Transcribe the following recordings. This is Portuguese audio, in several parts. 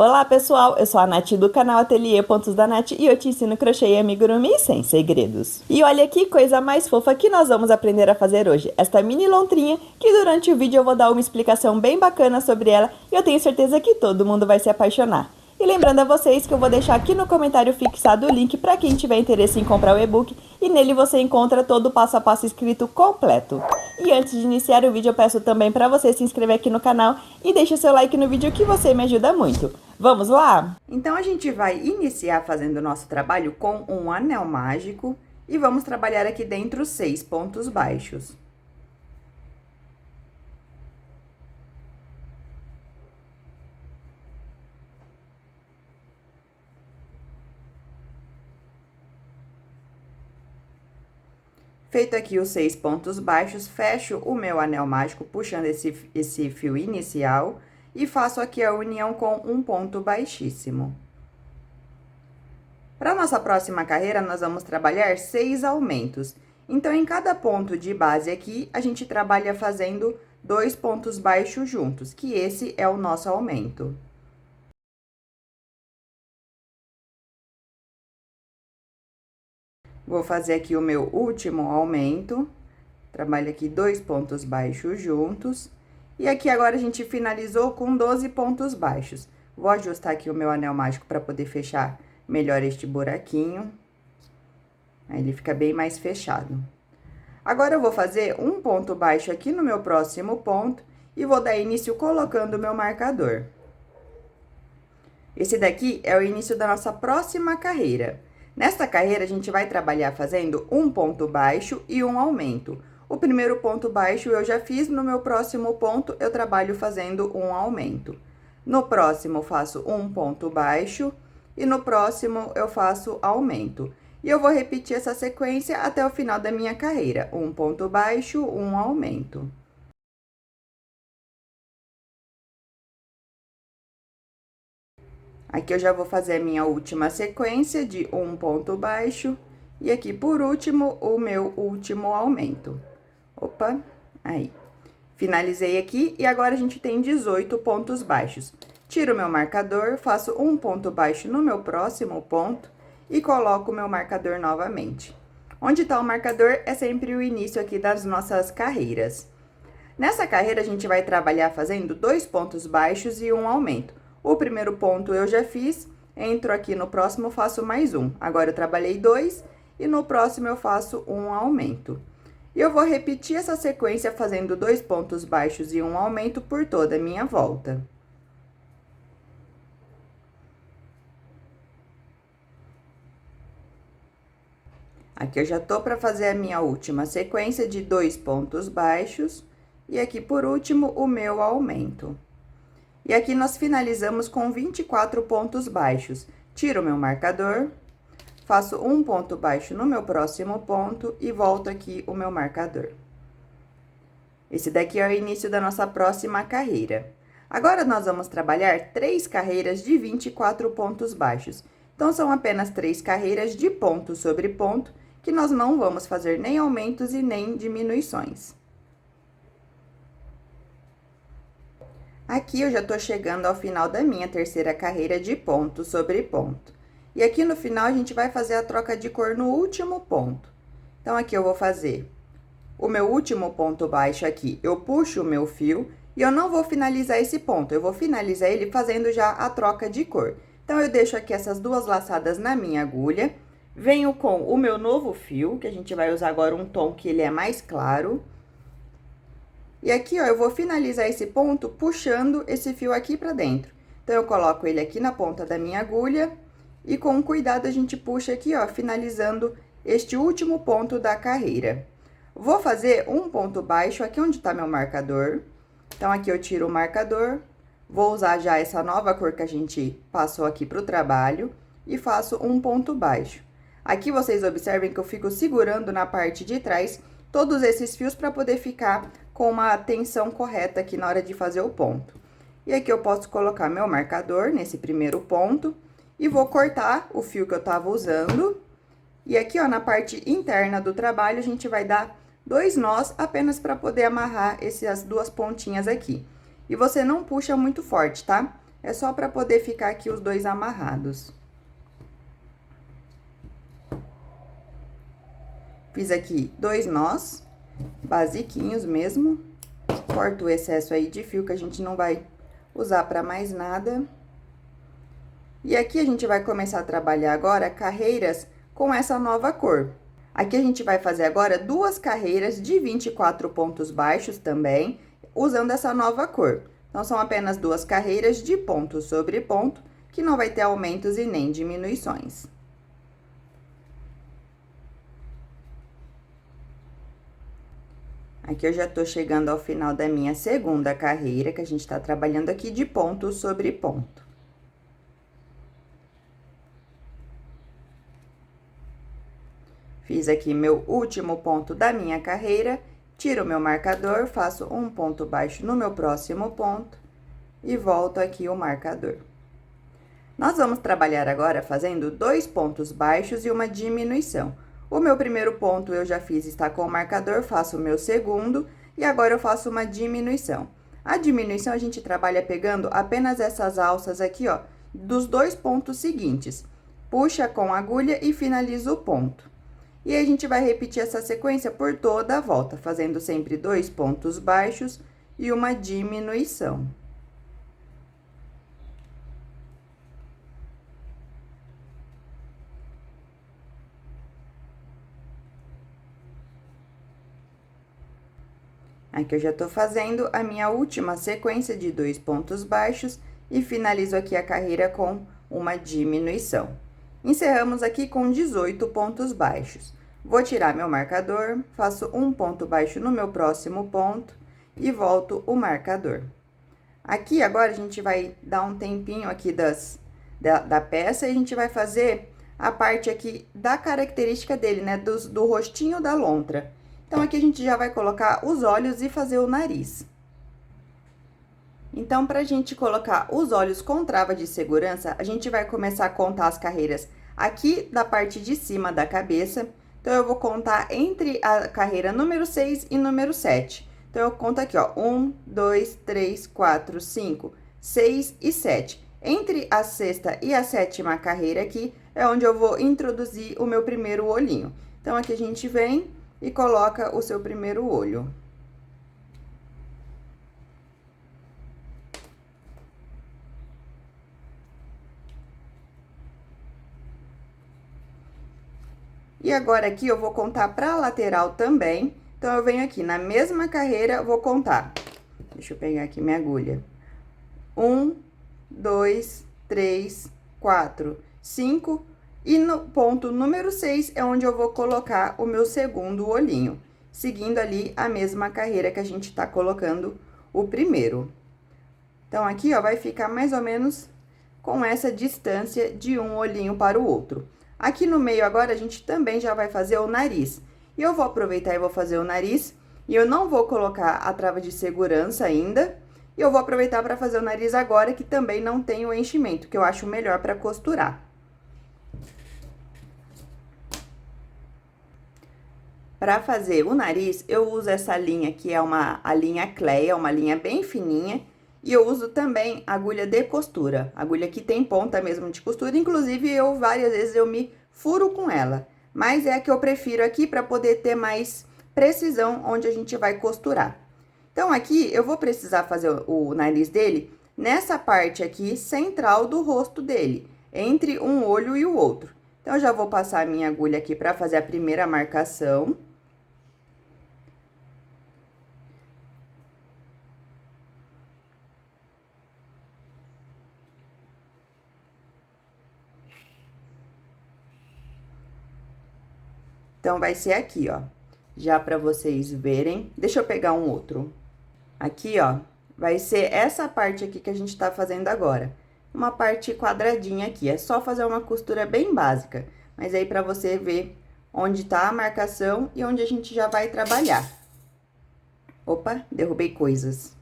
Olá pessoal, eu sou a Nath do canal Ateliê Pontos da Nath e eu te ensino crochê e amigurumi sem segredos. E olha que coisa mais fofa que nós vamos aprender a fazer hoje, esta mini lontrinha que durante o vídeo eu vou dar uma explicação bem bacana sobre ela e eu tenho certeza que todo mundo vai se apaixonar. E lembrando a vocês que eu vou deixar aqui no comentário fixado o link para quem tiver interesse em comprar o e-book e nele você encontra todo o passo a passo escrito completo. E antes de iniciar o vídeo eu peço também para você se inscrever aqui no canal e deixe seu like no vídeo que você me ajuda muito. Vamos lá? Então a gente vai iniciar fazendo o nosso trabalho com um anel mágico e vamos trabalhar aqui dentro 6 pontos baixos. Feito aqui os 6 pontos baixos, fecho o meu anel mágico puxando esse fio inicial e faço aqui a união com um ponto baixíssimo. Para nossa próxima carreira, nós vamos trabalhar 6 aumentos. Então, em cada ponto de base aqui, a gente trabalha fazendo 2 pontos baixos juntos, que esse é o nosso aumento. Vou fazer aqui o meu último aumento, trabalho aqui 2 pontos baixos juntos, e aqui agora a gente finalizou com 12 pontos baixos. Vou ajustar aqui o meu anel mágico para poder fechar melhor este buraquinho, aí ele fica bem mais fechado. Agora, eu vou fazer um ponto baixo aqui no meu próximo ponto, e vou dar início colocando o meu marcador. Esse daqui é o início da nossa próxima carreira. Nesta carreira, a gente vai trabalhar fazendo um ponto baixo e um aumento. O primeiro ponto baixo eu já fiz, no meu próximo ponto eu trabalho fazendo um aumento. No próximo, eu faço um ponto baixo e no próximo eu faço aumento. E eu vou repetir essa sequência até o final da minha carreira. Um ponto baixo, um aumento. Aqui eu já vou fazer a minha última sequência de um ponto baixo, e aqui, por último, o meu último aumento. Opa, aí. Finalizei aqui, e agora a gente tem 18 pontos baixos. Tiro o meu marcador, faço um ponto baixo no meu próximo ponto, e coloco o meu marcador novamente. Onde tá o marcador é sempre o início aqui das nossas carreiras. Nessa carreira, a gente vai trabalhar fazendo 2 pontos baixos e um aumento. O primeiro ponto eu já fiz, entro aqui no próximo, faço mais um. Agora, eu trabalhei 2 e no próximo eu faço um aumento. E eu vou repetir essa sequência fazendo 2 pontos baixos e um aumento por toda a minha volta. Aqui eu já tô para fazer a minha última sequência de 2 pontos baixos e aqui, por último, o meu aumento. E aqui nós finalizamos com 24 pontos baixos. Tiro o meu marcador, faço um ponto baixo no meu próximo ponto e volto aqui o meu marcador. Esse daqui é o início da nossa próxima carreira. Agora, nós vamos trabalhar 3 carreiras de 24 pontos baixos. Então, são apenas 3 carreiras de ponto sobre ponto, que nós não vamos fazer nem aumentos e nem diminuições. Aqui, eu já tô chegando ao final da minha terceira carreira de ponto sobre ponto. E aqui no final, a gente vai fazer a troca de cor no último ponto. Então, aqui eu vou fazer o meu último ponto baixo aqui, eu puxo o meu fio e eu não vou finalizar esse ponto, eu vou finalizar ele fazendo já a troca de cor. Então, eu deixo aqui essas 2 laçadas na minha agulha, venho com o meu novo fio, que a gente vai usar agora um tom que ele é mais claro. E aqui, ó, eu vou finalizar esse ponto puxando esse fio aqui pra dentro. Então, eu coloco ele aqui na ponta da minha agulha e com cuidado a gente puxa aqui, ó, finalizando este último ponto da carreira. Vou fazer um ponto baixo aqui onde tá meu marcador. Então, aqui eu tiro o marcador, vou usar já essa nova cor que a gente passou aqui pro trabalho e faço um ponto baixo. Aqui, vocês observem que eu fico segurando na parte de trás todos esses fios para poder ficar com uma tensão correta aqui na hora de fazer o ponto. E aqui eu posso colocar meu marcador nesse primeiro ponto e vou cortar o fio que eu tava usando. E aqui, ó, na parte interna do trabalho, a gente vai dar 2 nós apenas para poder amarrar essas 2 pontinhas aqui. E você não puxa muito forte, tá? É só para poder ficar aqui os dois amarrados. Fiz aqui 2 nós, basiquinhos mesmo. Corto o excesso aí de fio que a gente não vai usar para mais nada. E aqui a gente vai começar a trabalhar agora carreiras com essa nova cor. Aqui a gente vai fazer agora 2 carreiras de 24 pontos baixos também, usando essa nova cor. Então, são apenas 2 carreiras de ponto sobre ponto, que não vai ter aumentos e nem diminuições. Aqui eu já tô chegando ao final da minha segunda carreira, que a gente tá trabalhando aqui de ponto sobre ponto. Fiz aqui meu último ponto da minha carreira, tiro o meu marcador, faço um ponto baixo no meu próximo ponto e volto aqui o marcador. Nós vamos trabalhar agora fazendo 2 pontos baixos e uma diminuição. O meu primeiro ponto eu já fiz, está com o marcador, faço o meu segundo e agora eu faço uma diminuição. A diminuição a gente trabalha pegando apenas essas alças aqui, ó, dos 2 pontos seguintes. Puxa com a agulha e finaliza o ponto. E aí, a gente vai repetir essa sequência por toda a volta, fazendo sempre 2 pontos baixos e uma diminuição. Aqui eu já tô fazendo a minha última sequência de 2 pontos baixos e finalizo aqui a carreira com uma diminuição. Encerramos aqui com 18 pontos baixos. Vou tirar meu marcador, faço um ponto baixo no meu próximo ponto e volto o marcador. Aqui, agora, a gente vai dar um tempinho aqui da peça e a gente vai fazer a parte aqui da característica dele, né, do rostinho da lontra. Então, aqui a gente já vai colocar os olhos e fazer o nariz. Então, pra gente colocar os olhos com trava de segurança, a gente vai começar a contar as carreiras aqui da parte de cima da cabeça. Então, eu vou contar entre a carreira número 6 e número 7. Então, eu conto aqui, ó, 1, 2, 3, 4, 5, 6 e 7. Entre a sexta e a sétima carreira aqui, é onde eu vou introduzir o meu primeiro olhinho. Então, aqui a gente vem e coloca o seu primeiro olho. E agora, aqui, eu vou contar pra lateral também. Então, eu venho aqui na mesma carreira, vou contar. Deixa eu pegar aqui minha agulha. 1, 2, 3, 4, 5. E no ponto número 6 é onde eu vou colocar o meu segundo olhinho. Seguindo ali a mesma carreira que a gente tá colocando o primeiro. Então, aqui, ó, vai ficar mais ou menos com essa distância de um olhinho para o outro. Aqui no meio agora, a gente também já vai fazer o nariz. E eu vou aproveitar e vou fazer o nariz, e eu não vou colocar a trava de segurança ainda. E eu vou aproveitar para fazer o nariz agora, que também não tem o enchimento, que eu acho melhor para costurar. Para fazer o nariz, eu uso essa linha, que é a linha Cleia, uma linha bem fininha. E eu uso também agulha de costura, agulha que tem ponta mesmo de costura, inclusive várias vezes eu me furo com ela. Mas é a que eu prefiro aqui para poder ter mais precisão onde a gente vai costurar. Então, aqui eu vou precisar fazer o nariz dele nessa parte aqui central do rosto dele, entre um olho e o outro. Então, eu já vou passar a minha agulha aqui para fazer a primeira marcação. Então, vai ser aqui, ó, já para vocês verem. Deixa eu pegar um outro. Aqui, ó, vai ser essa parte aqui que a gente tá fazendo agora. Uma parte quadradinha aqui, é só fazer uma costura bem básica. Mas aí, pra você ver onde tá a marcação e onde a gente já vai trabalhar. Opa, derrubei coisas.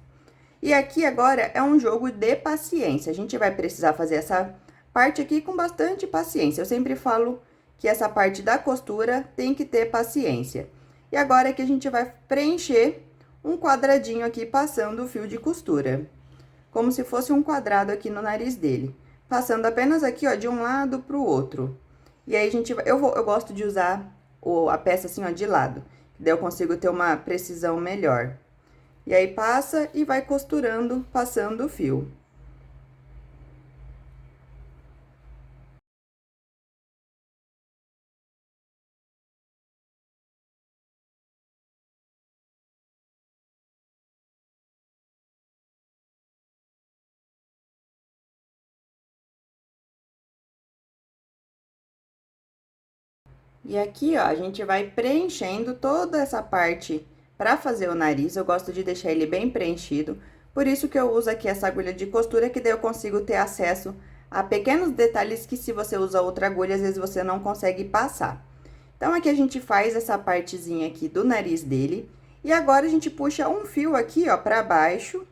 E aqui, agora, é um jogo de paciência. A gente vai precisar fazer essa parte aqui com bastante paciência. Eu sempre falo que essa parte da costura tem que ter paciência. E agora é que a gente vai preencher um quadradinho aqui passando o fio de costura. como se fosse um quadrado aqui no nariz dele, passando apenas aqui, ó, de um lado pro outro. E aí, eu gosto de usar a peça assim, ó, de lado, daí eu consigo ter uma precisão melhor. E aí, passa e vai costurando, passando o fio. E aqui, ó, a gente vai preenchendo toda essa parte para fazer o nariz. Eu gosto de deixar ele bem preenchido, por isso que eu uso aqui essa agulha de costura, que daí eu consigo ter acesso a pequenos detalhes que se você usa outra agulha, às vezes você não consegue passar. Então, aqui a gente faz essa partezinha aqui do nariz dele. E agora, a gente puxa um fio aqui, ó, pra baixo.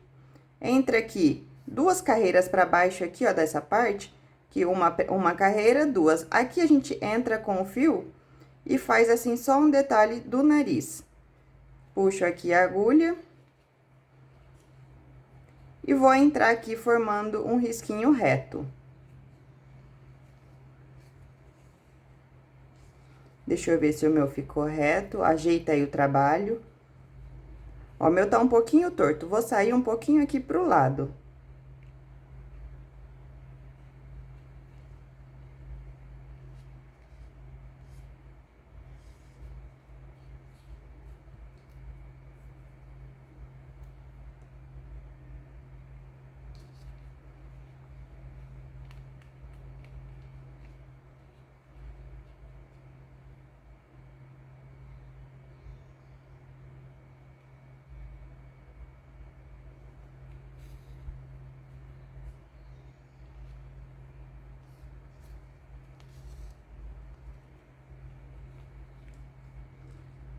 Entra aqui duas carreiras pra baixo aqui, ó, dessa parte. Que uma carreira, duas. Aqui, a gente entra com o fio e faz assim só um detalhe do nariz. Puxo aqui a agulha. E vou entrar aqui formando um risquinho reto. Deixa eu ver se o meu ficou reto. Ajeita aí o trabalho. Ó, o meu tá um pouquinho torto. Vou sair um pouquinho aqui pro lado.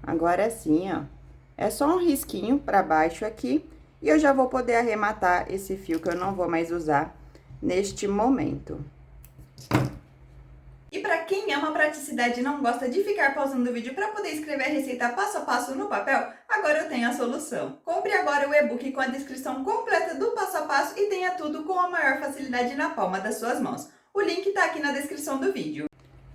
Agora sim, ó. É só um risquinho pra baixo aqui. E eu já vou poder arrematar esse fio que eu não vou mais usar neste momento. E para quem ama praticidade e não gosta de ficar pausando o vídeo para poder escrever a receita passo a passo no papel, agora eu tenho a solução. Compre agora o e-book com a descrição completa do passo a passo e tenha tudo com a maior facilidade na palma das suas mãos. O link tá aqui na descrição do vídeo.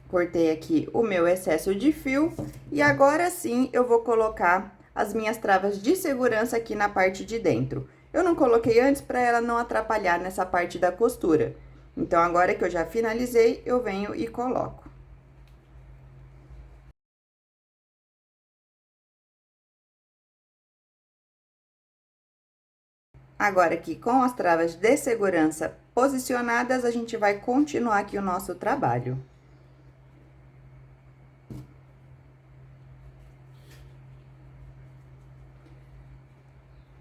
Cortei aqui o meu excesso de fio e agora sim eu vou colocar as minhas travas de segurança aqui na parte de dentro. Eu não coloquei antes para ela não atrapalhar nessa parte da costura. Então, agora que eu já finalizei, eu venho e coloco. Agora, aqui com as travas de segurança posicionadas, a gente vai continuar aqui o nosso trabalho.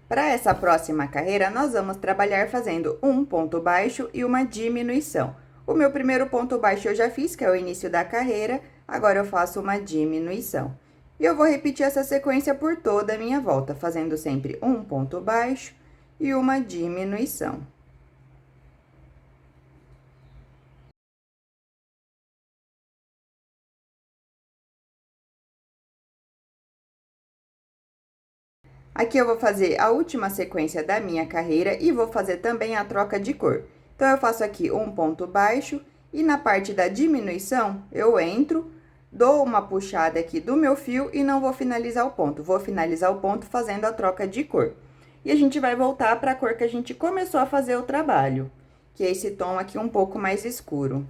Para essa próxima carreira, nós vamos trabalhar fazendo um ponto baixo e uma diminuição. O meu primeiro ponto baixo eu já fiz, que é o início da carreira, agora eu faço uma diminuição. E eu vou repetir essa sequência por toda a minha volta, fazendo sempre um ponto baixo e uma diminuição. Aqui eu vou fazer a última sequência da minha carreira e vou fazer também a troca de cor. Então, eu faço aqui um ponto baixo e na parte da diminuição, eu entro, dou uma puxada aqui do meu fio e não vou finalizar o ponto. Vou finalizar o ponto fazendo a troca de cor. E a gente vai voltar para a cor que a gente começou a fazer o trabalho, que é esse tom aqui um pouco mais escuro.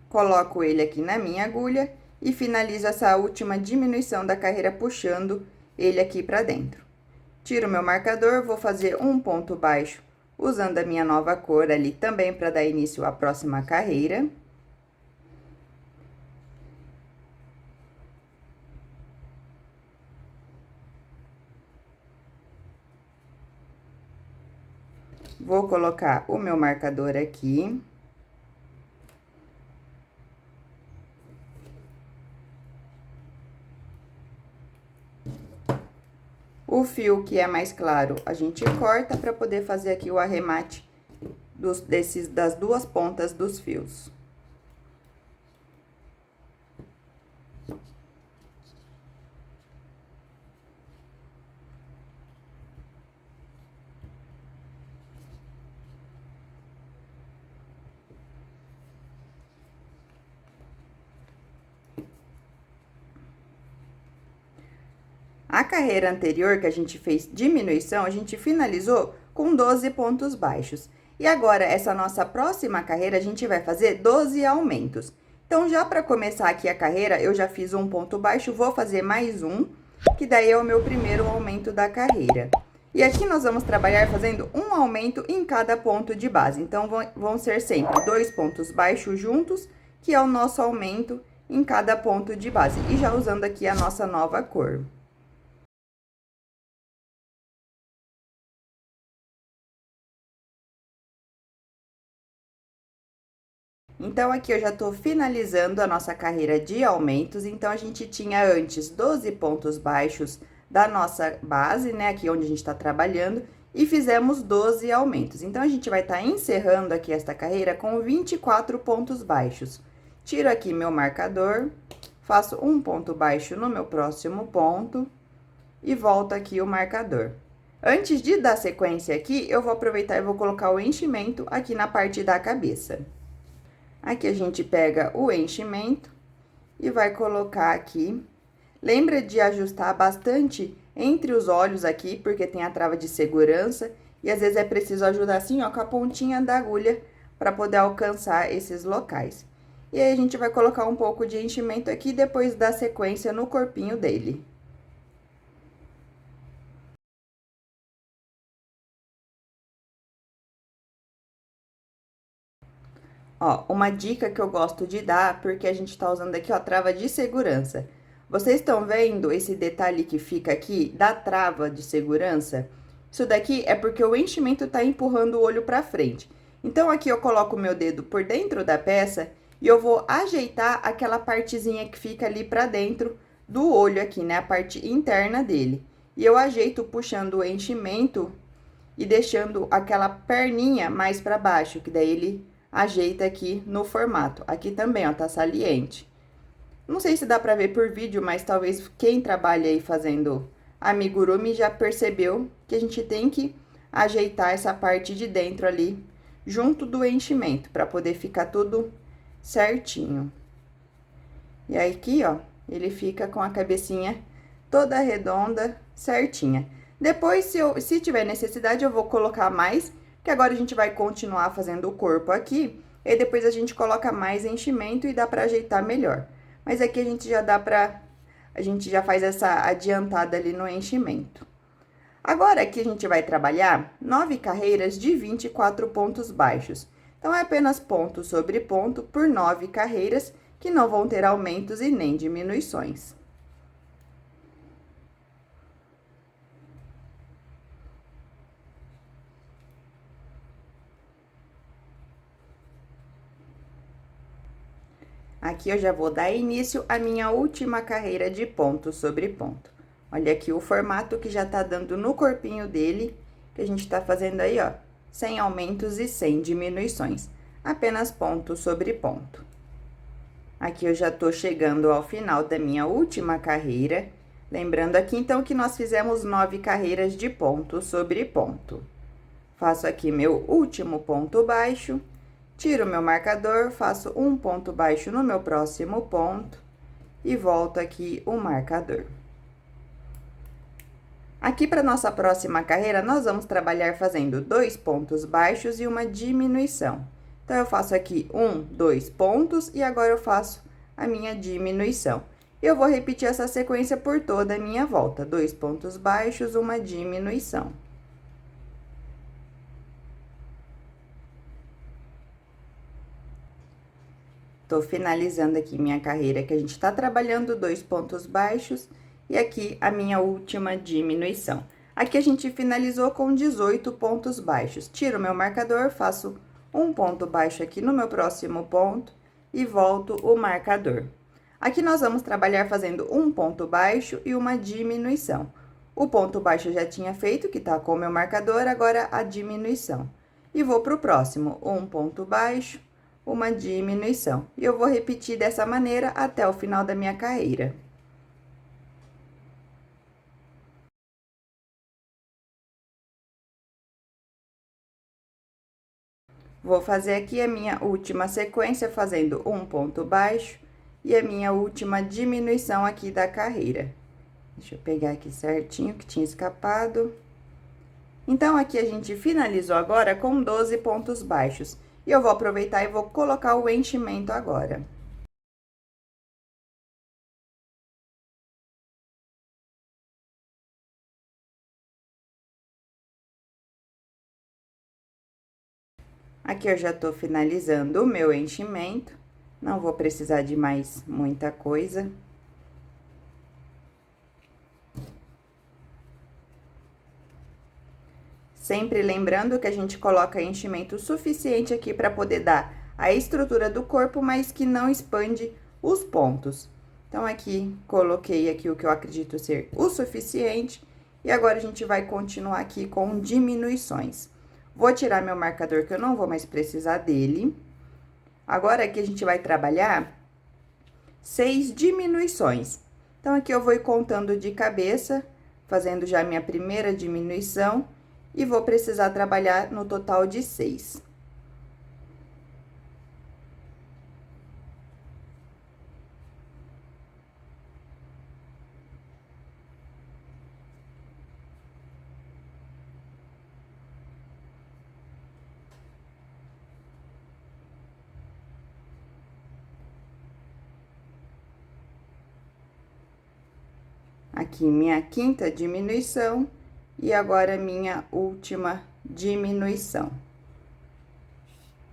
Coloco ele aqui na minha agulha e finalizo essa última diminuição da carreira puxando ele aqui pra dentro. Tiro meu marcador, vou fazer um ponto baixo usando a minha nova cor ali também para dar início à próxima carreira. Vou colocar o meu marcador aqui. O fio que é mais claro, a gente corta para poder fazer aqui o arremate das duas pontas dos fios. A carreira anterior que a gente fez diminuição, a gente finalizou com 12 pontos baixos. E agora, essa nossa próxima carreira, a gente vai fazer 12 aumentos. Então, já para começar aqui a carreira, eu já fiz um ponto baixo, vou fazer mais um, que daí é o meu primeiro aumento da carreira. E aqui nós vamos trabalhar fazendo um aumento em cada ponto de base. Então, vão ser sempre 2 pontos baixos juntos, que é o nosso aumento em cada ponto de base. E já usando aqui a nossa nova cor. Então, aqui eu já tô finalizando a nossa carreira de aumentos. Então, a gente tinha antes 12 pontos baixos da nossa base, né? Aqui onde a gente tá trabalhando. E fizemos 12 aumentos. Então, a gente vai estar encerrando aqui esta carreira com 24 pontos baixos. Tiro aqui meu marcador, faço um ponto baixo no meu próximo ponto e volto aqui o marcador. Antes de dar sequência aqui, eu vou aproveitar e vou colocar o enchimento aqui na parte da cabeça. Aqui a gente pega o enchimento e vai colocar aqui. Lembra de ajustar bastante entre os olhos aqui, porque tem a trava de segurança. E às vezes é preciso ajudar assim, ó, com a pontinha da agulha para poder alcançar esses locais. E aí, a gente vai colocar um pouco de enchimento aqui, depois dar sequência no corpinho dele. Ó, uma dica que eu gosto de dar, porque a gente tá usando aqui, ó, trava de segurança. Vocês estão vendo esse detalhe que fica aqui da trava de segurança? Isso daqui é porque o enchimento tá empurrando o olho pra frente. Então, aqui eu coloco o meu dedo por dentro da peça e eu vou ajeitar aquela partezinha que fica ali pra dentro do olho aqui, né? A parte interna dele. E eu ajeito puxando o enchimento e deixando aquela perninha mais pra baixo, que daí ele ajeita aqui no formato. Aqui também, ó, tá saliente. Não sei se dá pra ver por vídeo, mas talvez quem trabalha aí fazendo amigurumi já percebeu que a gente tem que ajeitar essa parte de dentro ali, junto do enchimento, pra poder ficar tudo certinho. E aí, aqui, ó, ele fica com a cabecinha toda redonda, certinha. Depois, se tiver necessidade, eu vou colocar mais, que agora a gente vai continuar fazendo o corpo aqui, e depois a gente coloca mais enchimento e dá pra ajeitar melhor. Mas aqui a gente já dá pra... a gente já faz essa adiantada ali no enchimento. Agora, aqui a gente vai trabalhar 9 carreiras de 24 pontos baixos. Então, é apenas ponto sobre ponto por 9 carreiras, que não vão ter aumentos e nem diminuições. Aqui eu já vou dar início à minha última carreira de ponto sobre ponto. Olha aqui o formato que já tá dando no corpinho dele, que a gente tá fazendo aí, ó, sem aumentos e sem diminuições, apenas ponto sobre ponto. Aqui eu já tô chegando ao final da minha última carreira, lembrando aqui então que nós fizemos 9 carreiras de ponto sobre ponto. Faço aqui meu último ponto baixo. Tiro meu marcador, faço um ponto baixo no meu próximo ponto e volto aqui o marcador. Aqui para nossa próxima carreira, nós vamos trabalhar fazendo 2 pontos baixos e uma diminuição. Então, eu faço aqui 1, 2 pontos e agora eu faço a minha diminuição. Eu vou repetir essa sequência por toda a minha volta, 2 pontos baixos, uma diminuição. Tô finalizando aqui minha carreira, que a gente tá trabalhando 2 pontos baixos e aqui a minha última diminuição. Aqui a gente finalizou com 18 pontos baixos. Tiro o meu marcador, faço um ponto baixo aqui no meu próximo ponto e volto o marcador. Aqui nós vamos trabalhar fazendo um ponto baixo e uma diminuição. O ponto baixo eu já tinha feito, que tá com o meu marcador, agora a diminuição. E vou pro próximo, um ponto baixo, uma diminuição. E eu vou repetir dessa maneira até o final da minha carreira. Vou fazer aqui a minha última sequência, fazendo um ponto baixo e a minha última diminuição aqui da carreira. Deixa eu pegar aqui certinho, que tinha escapado. Então, aqui a gente finalizou agora com 12 pontos baixos. E eu vou aproveitar e vou colocar o enchimento agora. Aqui eu já tô finalizando o meu enchimento. Não vou precisar de mais muita coisa. Sempre lembrando que a gente coloca enchimento suficiente aqui para poder dar a estrutura do corpo, mas que não expande os pontos. Então, aqui, coloquei aqui o que eu acredito ser o suficiente. E agora, a gente vai continuar aqui com diminuições. Vou tirar meu marcador, que eu não vou mais precisar dele. Agora, aqui, a gente vai trabalhar 6 diminuições. Então, aqui eu vou ir contando de cabeça, fazendo já a minha primeira diminuição. E vou precisar trabalhar no total de 6. Aqui, minha quinta diminuição. E agora, minha última diminuição.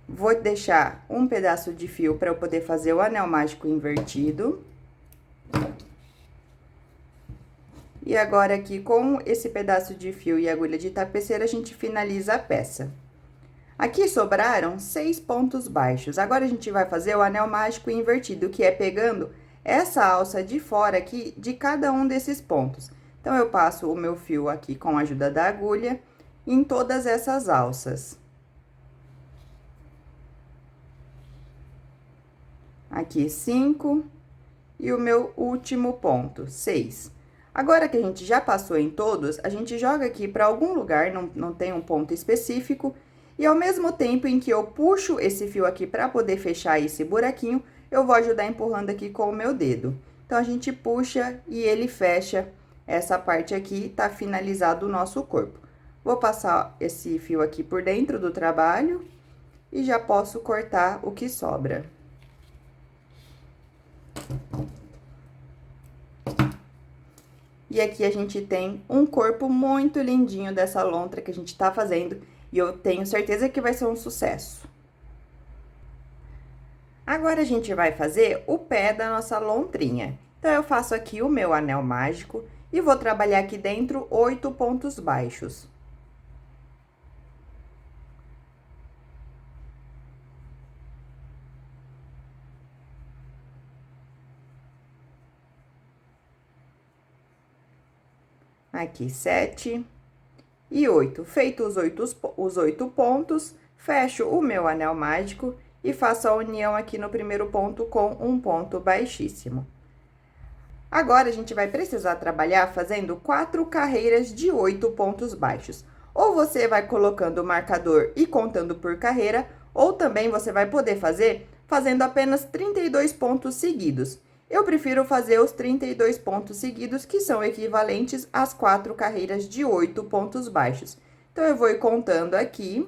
Vou deixar um pedaço de fio para eu poder fazer o anel mágico invertido. E agora, aqui, com esse pedaço de fio e agulha de tapeceira, a gente finaliza a peça. Aqui sobraram 6 pontos baixos. Agora, a gente vai fazer o anel mágico invertido, que é pegando essa alça de fora aqui de cada um desses pontos. Então, eu passo o meu fio aqui com a ajuda da agulha em todas essas alças. Aqui, 5, e o meu último ponto, 6. Agora que a gente já passou em todos, a gente joga aqui para algum lugar, não tem um ponto específico, e ao mesmo tempo em que eu puxo esse fio aqui para poder fechar esse buraquinho, eu vou ajudar empurrando aqui com o meu dedo. Então, a gente puxa e ele fecha essa parte aqui, tá finalizado o nosso corpo. Vou passar esse fio aqui por dentro do trabalho e já posso cortar o que sobra. E aqui a gente tem um corpo muito lindinho dessa lontra que a gente tá fazendo, e eu tenho certeza que vai ser um sucesso. Agora, a gente vai fazer o pé da nossa lontrinha. Então, eu faço aqui o meu anel mágico e vou trabalhar aqui dentro 8 pontos baixos. Aqui, 7 e 8. Feito os 8 pontos, fecho o meu anel mágico e faço a união aqui no primeiro ponto com um ponto baixíssimo. Agora, a gente vai precisar trabalhar fazendo 4 carreiras de 8 pontos baixos. Ou você vai colocando o marcador e contando por carreira, ou também você vai poder fazer fazendo apenas 32 pontos seguidos. Eu prefiro fazer os 32 pontos seguidos, que são equivalentes às 4 carreiras de 8 pontos baixos. Então, eu vou ir contando aqui.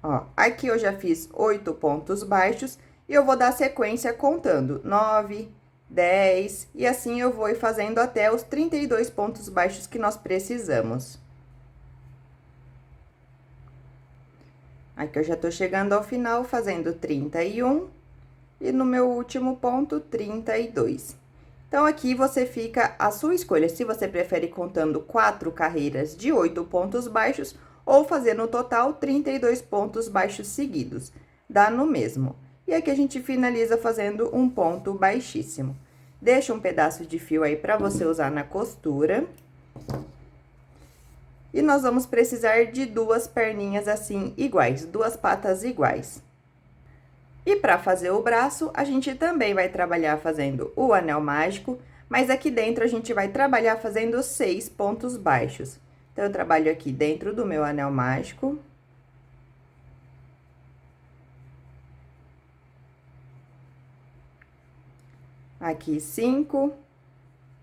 Ó, aqui eu já fiz 8 pontos baixos e eu vou dar sequência contando 9, 10, e assim eu vou ir fazendo até os 32 pontos baixos que nós precisamos. Aqui eu já tô chegando ao final, fazendo 31, e no meu último ponto, 32. Então, aqui você fica a sua escolha, se você prefere contando 4 carreiras de 8 pontos baixos, ou fazer no total 32 pontos baixos seguidos, dá no mesmo. E aqui a gente finaliza fazendo um ponto baixíssimo. Deixa um pedaço de fio aí para você usar na costura. E nós vamos precisar de 2 perninhas assim, iguais, 2 patas iguais. E para fazer o braço, a gente também vai trabalhar fazendo o anel mágico, mas aqui dentro a gente vai trabalhar fazendo 6 pontos baixos. Então, eu trabalho aqui dentro do meu anel mágico. Aqui 5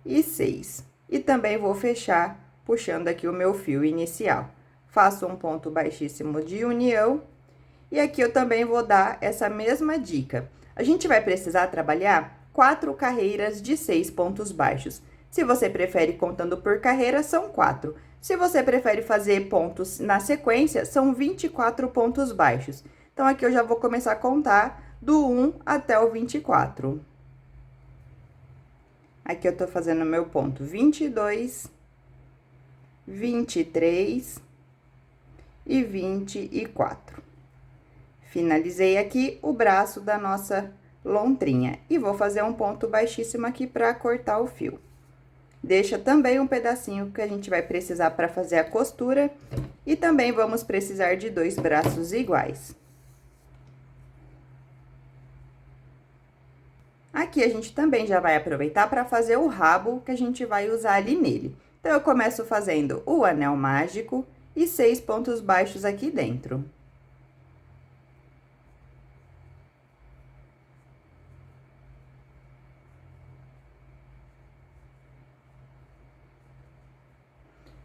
e 6. E também vou fechar puxando aqui o meu fio inicial. Faço um ponto baixíssimo de união. E aqui eu também vou dar essa mesma dica. A gente vai precisar trabalhar 4 carreiras de 6 pontos baixos. Se você prefere contando por carreira, são 4. Se você prefere fazer pontos na sequência, são 24 pontos baixos. Então, aqui eu já vou começar a contar do 1 até o 24. Aqui eu tô fazendo meu ponto 22, 23 e 24. Finalizei aqui o braço da nossa lontrinha e vou fazer um ponto baixíssimo aqui para cortar o fio. Deixa também um pedacinho que a gente vai precisar para fazer a costura e também vamos precisar de 2 braços iguais. Aqui a gente também já vai aproveitar para fazer o rabo que a gente vai usar ali nele. Então, eu começo fazendo o anel mágico e 6 pontos baixos aqui dentro.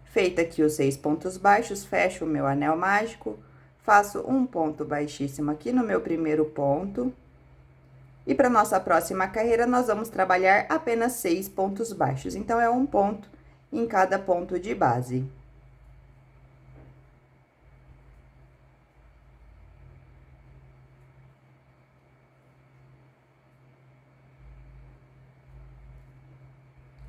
Feito aqui os 6 pontos baixos, fecho o meu anel mágico, faço um ponto baixíssimo aqui no meu primeiro ponto. E para nossa próxima carreira, nós vamos trabalhar apenas 6 pontos baixos. Então, é um ponto em cada ponto de base.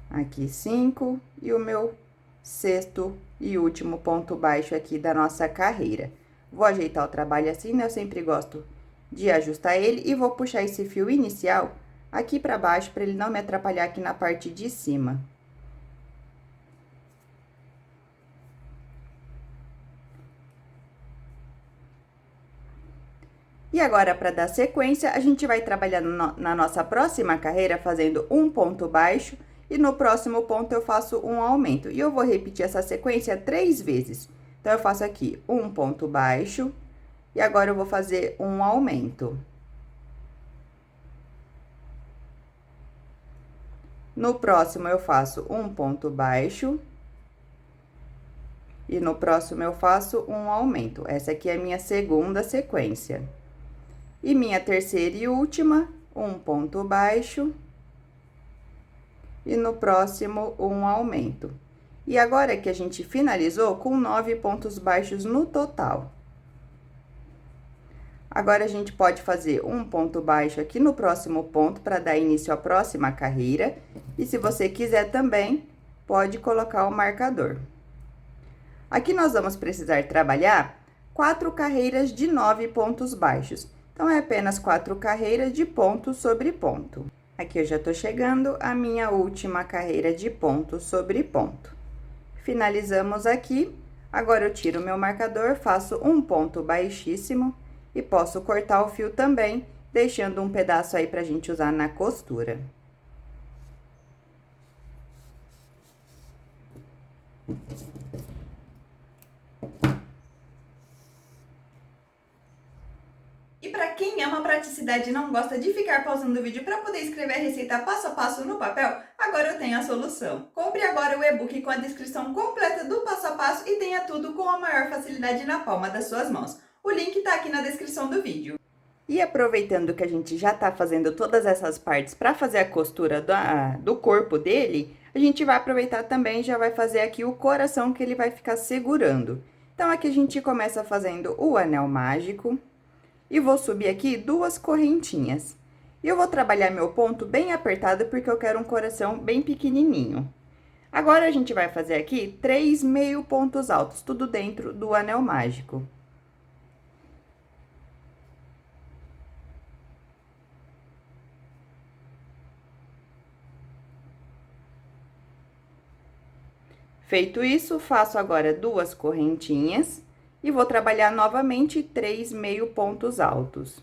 Aqui 5 e o meu sexto e último ponto baixo aqui da nossa carreira. Vou ajeitar o trabalho assim, né? Eu sempre gosto de ajustar ele e vou puxar esse fio inicial aqui para baixo para ele não me atrapalhar aqui na parte de cima. E agora, para dar sequência, a gente vai trabalhar na nossa próxima carreira fazendo um ponto baixo e no próximo ponto eu faço um aumento. E eu vou repetir essa sequência 3 vezes. Então, eu faço aqui um ponto baixo e agora eu vou fazer um aumento. No próximo, eu faço um ponto baixo. E no próximo, eu faço um aumento. Essa aqui é a minha segunda sequência. E minha terceira e última, um ponto baixo. E no próximo, um aumento. E agora que a gente finalizou com 9 pontos baixos no total. Agora, a gente pode fazer um ponto baixo aqui no próximo ponto para dar início à próxima carreira. E se você quiser também, pode colocar o marcador. Aqui nós vamos precisar trabalhar 4 carreiras de 9 pontos baixos. Então, é apenas 4 carreiras de ponto sobre ponto. Aqui eu já tô chegando à minha última carreira de ponto sobre ponto. Finalizamos aqui. Agora, eu tiro o meu marcador, faço um ponto baixíssimo e posso cortar o fio também, deixando um pedaço aí pra gente usar na costura. E para quem ama praticidade e não gosta de ficar pausando o vídeo para poder escrever a receita passo a passo no papel, agora eu tenho a solução. Compre agora o e-book com a descrição completa do passo a passo e tenha tudo com a maior facilidade na palma das suas mãos. O link está aqui na descrição do vídeo. E aproveitando que a gente já tá fazendo todas essas partes para fazer a costura do corpo dele, a gente vai aproveitar também e já vai fazer aqui o coração que ele vai ficar segurando. Então, aqui a gente começa fazendo o anel mágico. E vou subir aqui 2 correntinhas. E eu vou trabalhar meu ponto bem apertado, porque eu quero um coração bem pequenininho. Agora, a gente vai fazer aqui 3 meio pontos altos, tudo dentro do anel mágico. Feito isso, faço agora 2 correntinhas. E vou trabalhar novamente 3 meio pontos altos.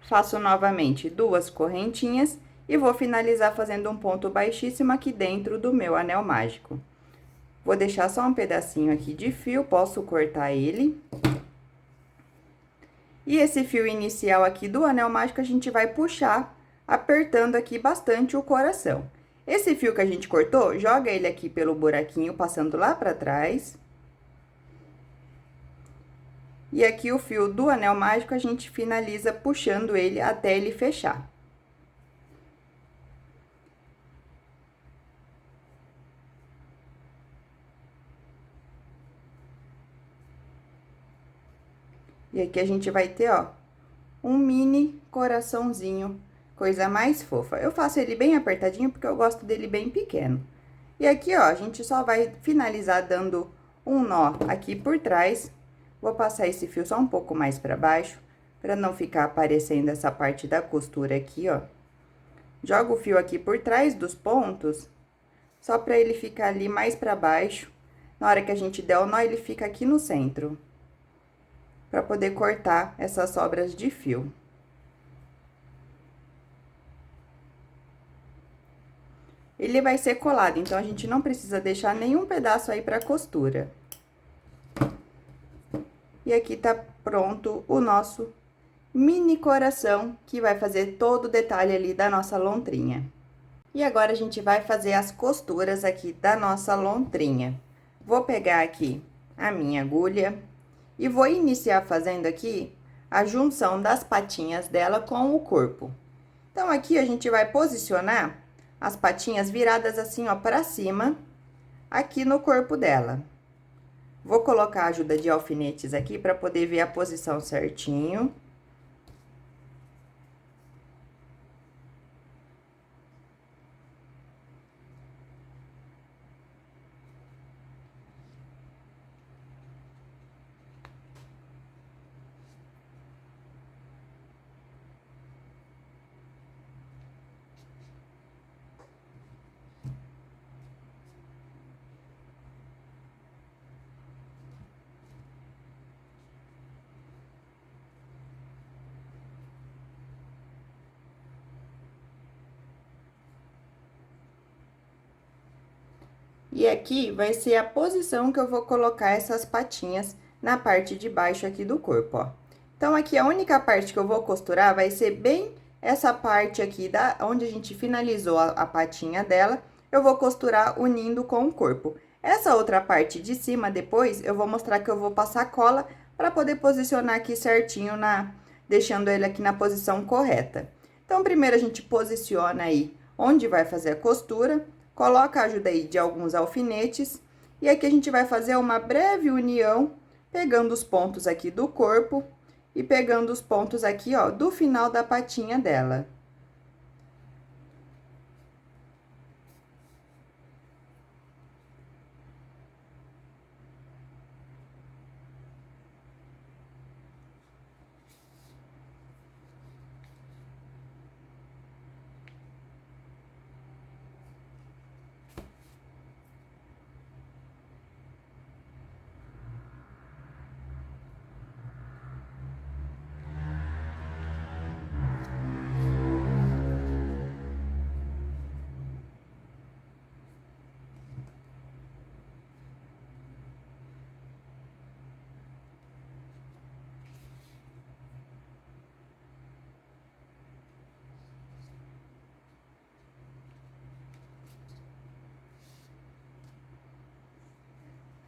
Faço novamente 2 correntinhas e vou finalizar fazendo um ponto baixíssimo aqui dentro do meu anel mágico. Vou deixar só um pedacinho aqui de fio, posso cortar ele. E esse fio inicial aqui do anel mágico, a gente vai puxar, apertando aqui bastante o coração. Esse fio que a gente cortou, joga ele aqui pelo buraquinho, passando lá pra trás. E aqui o fio do anel mágico, a gente finaliza puxando ele até ele fechar. E aqui a gente vai ter, ó, um mini coraçãozinho, coisa mais fofa. Eu faço ele bem apertadinho porque eu gosto dele bem pequeno. E aqui, ó, a gente só vai finalizar dando um nó aqui por trás. Vou passar esse fio só um pouco mais pra baixo, pra não ficar aparecendo essa parte da costura aqui, ó. Jogo o fio aqui por trás dos pontos, só pra ele ficar ali mais pra baixo. Na hora que a gente der o nó, ele fica aqui no centro, pra poder cortar essas sobras de fio. Ele vai ser colado, então a gente não precisa deixar nenhum pedaço aí pra costura. E aqui tá pronto o nosso mini coração, que vai fazer todo o detalhe ali da nossa lontrinha. E agora a gente vai fazer as costuras aqui da nossa lontrinha. Vou pegar aqui a minha agulha e vou iniciar fazendo aqui a junção das patinhas dela com o corpo. Então, aqui a gente vai posicionar as patinhas viradas assim, ó, pra cima, aqui no corpo dela. Vou colocar a ajuda de alfinetes aqui pra poder ver a posição certinho. E aqui vai ser a posição que eu vou colocar essas patinhas na parte de baixo aqui do corpo, ó. Então, aqui a única parte que eu vou costurar vai ser bem essa parte aqui onde a gente finalizou a patinha dela, eu vou costurar unindo com o corpo. Essa outra parte de cima, depois, eu vou mostrar que eu vou passar cola para poder posicionar aqui certinho deixando ele aqui na posição correta. Então, primeiro a gente posiciona aí onde vai fazer a costura. Coloca a ajuda aí de alguns alfinetes. E aqui a gente vai fazer uma breve união, pegando os pontos aqui do corpo e pegando os pontos aqui, ó, do final da patinha dela.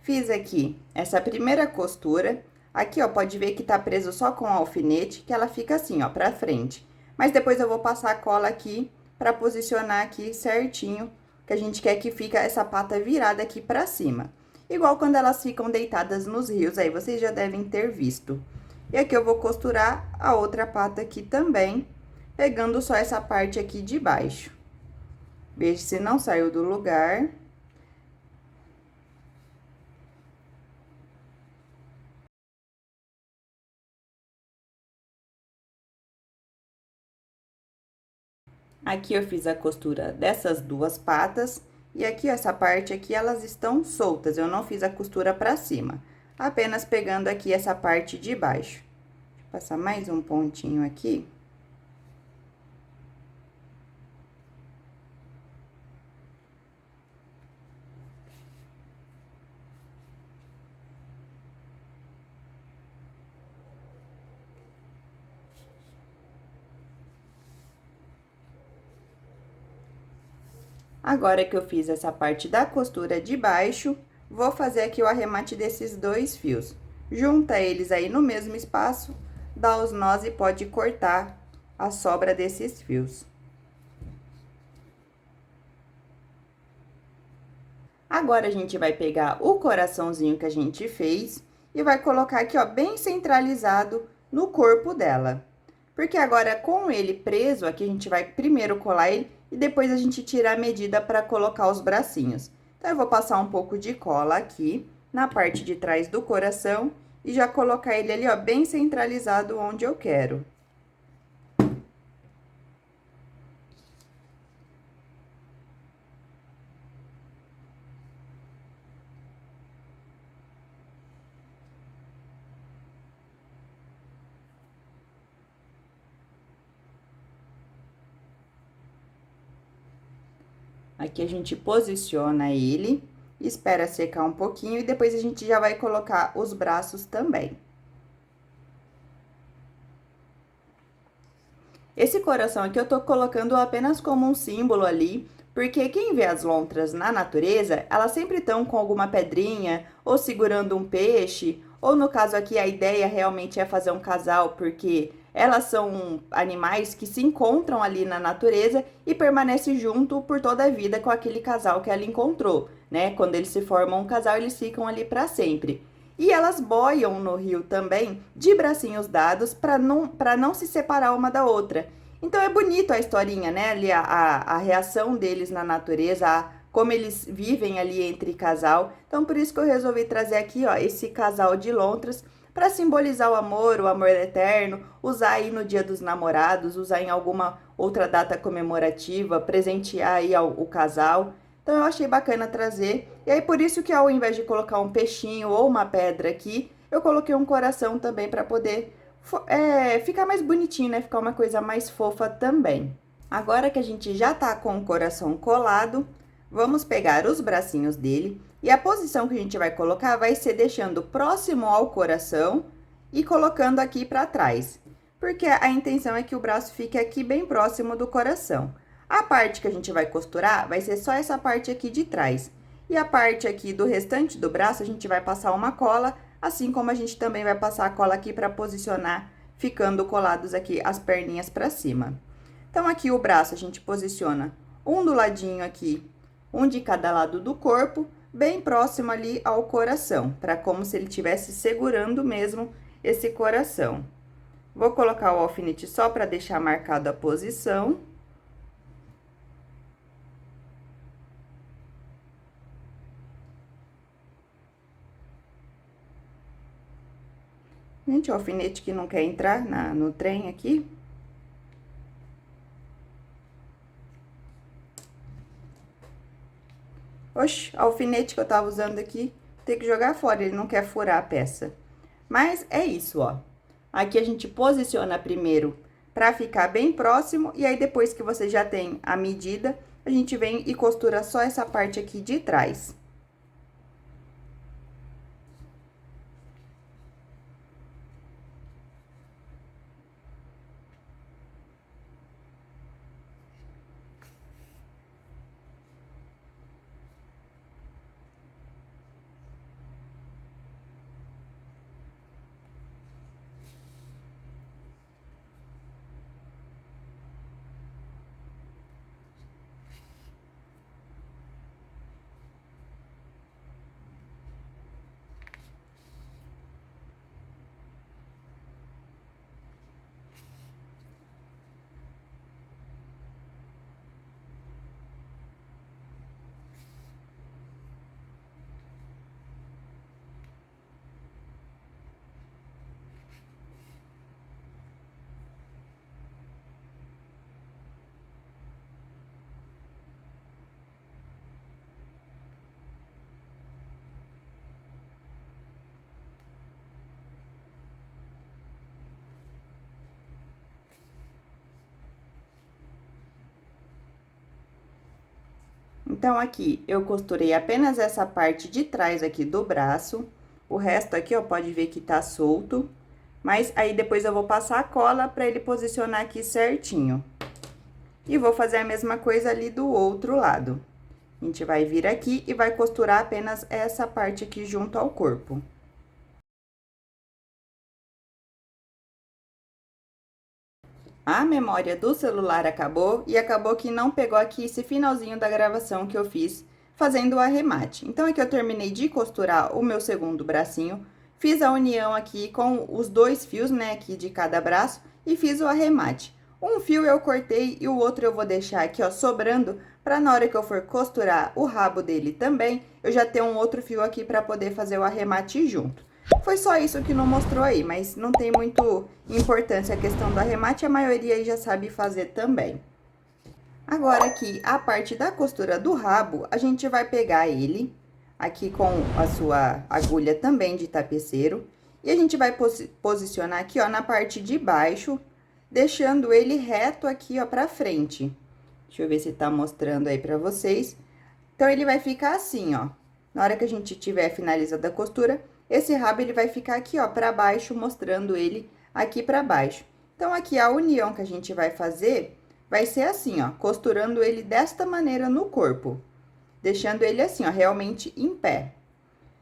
Fiz aqui essa primeira costura. Aqui, ó, pode ver que tá preso só com o alfinete, que ela fica assim, ó, pra frente. Mas depois eu vou passar a cola aqui pra posicionar aqui certinho, que a gente quer que fica essa pata virada aqui pra cima. Igual quando elas ficam deitadas nos rios, aí vocês já devem ter visto. E aqui eu vou costurar a outra pata aqui também, pegando só essa parte aqui de baixo. Veja se não saiu do lugar. Aqui eu fiz a costura dessas duas patas, e aqui, essa parte aqui, elas estão soltas, eu não fiz a costura pra cima. Apenas pegando aqui essa parte de baixo. Vou passar mais um pontinho aqui. Agora que eu fiz essa parte da costura de baixo, vou fazer aqui o arremate desses 2 fios. Junta eles aí no mesmo espaço, dá os nós e pode cortar a sobra desses fios. Agora, a gente vai pegar o coraçãozinho que a gente fez e vai colocar aqui, ó, bem centralizado no corpo dela. Porque agora, com ele preso, aqui a gente vai primeiro colar ele e depois a gente tira a medida para colocar os bracinhos. Então, eu vou passar um pouco de cola aqui na parte de trás do coração e já colocar ele ali, ó, bem centralizado onde eu quero. Aqui a gente posiciona ele, espera secar um pouquinho e depois a gente já vai colocar os braços também. Esse coração aqui eu tô colocando apenas como um símbolo ali, porque quem vê as lontras na natureza, elas sempre estão com alguma pedrinha, ou segurando um peixe, ou no caso aqui a ideia realmente é fazer um casal, porque elas são animais que se encontram ali na natureza e permanecem junto por toda a vida com aquele casal que ela encontrou, né? Quando eles se formam um casal, eles ficam ali para sempre. E elas boiam no rio também, de bracinhos dados, para não se separar uma da outra. Então é bonito a historinha, né? Ali a reação deles na natureza, como eles vivem ali entre casal. Então por isso que eu resolvi trazer aqui, ó, esse casal de lontras para simbolizar o amor eterno, usar aí no Dia dos Namorados, usar em alguma outra data comemorativa, presentear aí o casal. Então eu achei bacana trazer. E aí por isso que ao invés de colocar um peixinho ou uma pedra aqui, eu coloquei um coração também para poder ficar mais bonitinho, né? Ficar uma coisa mais fofa também. Agora que a gente já tá com o coração colado, vamos pegar os bracinhos dele e a posição que a gente vai colocar vai ser deixando próximo ao coração e colocando aqui para trás. Porque a intenção é que o braço fique aqui bem próximo do coração. A parte que a gente vai costurar vai ser só essa parte aqui de trás. E a parte aqui do restante do braço, a gente vai passar uma cola, assim como a gente também vai passar a cola aqui para posicionar, ficando colados aqui as perninhas para cima. Então, aqui o braço a gente posiciona um do ladinho aqui, um de cada lado do corpo, bem próximo ali ao coração, para como se ele estivesse segurando mesmo esse coração. Vou colocar o alfinete só para deixar marcada a posição. Gente, o alfinete que não quer entrar no trem aqui. Oxe, o alfinete que eu tava usando aqui, tem que jogar fora, ele não quer furar a peça. Mas é isso, ó. Aqui a gente posiciona primeiro pra ficar bem próximo, e aí depois que você já tem a medida, a gente vem e costura só essa parte aqui de trás. Então, aqui, eu costurei apenas essa parte de trás aqui do braço. O resto aqui, ó, pode ver que tá solto. Mas aí, depois eu vou passar a cola pra ele posicionar aqui certinho. E vou fazer a mesma coisa ali do outro lado. A gente vai vir aqui e vai costurar apenas essa parte aqui junto ao corpo. A memória do celular acabou e acabou que não pegou aqui esse finalzinho da gravação que eu fiz fazendo o arremate. Então, aqui eu terminei de costurar o meu segundo bracinho, fiz a união aqui com os dois fios, né, aqui de cada braço e fiz o arremate. Um fio eu cortei e o outro eu vou deixar aqui, ó, sobrando, para na hora que eu for costurar o rabo dele também, eu já ter um outro fio aqui para poder fazer o arremate junto. Foi só isso que não mostrou aí, mas não tem muito importância a questão do arremate, a maioria aí já sabe fazer também. Agora, aqui, a parte da costura do rabo, a gente vai pegar ele aqui com a sua agulha também de tapeceiro. E a gente vai posicionar aqui, ó, na parte de baixo, deixando ele reto aqui, ó, pra frente. Deixa eu ver se tá mostrando aí pra vocês. Então, ele vai ficar assim, ó. Na hora que a gente tiver finalizado a costura, esse rabo, ele vai ficar aqui, ó, pra baixo, mostrando ele aqui pra baixo. Então, aqui, a união que a gente vai fazer vai ser assim, ó, costurando ele desta maneira no corpo, deixando ele assim, ó, realmente em pé.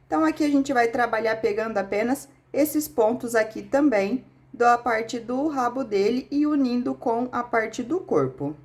Então, aqui a gente vai trabalhar pegando apenas esses pontos aqui também, da parte do rabo dele e unindo com a parte do corpo.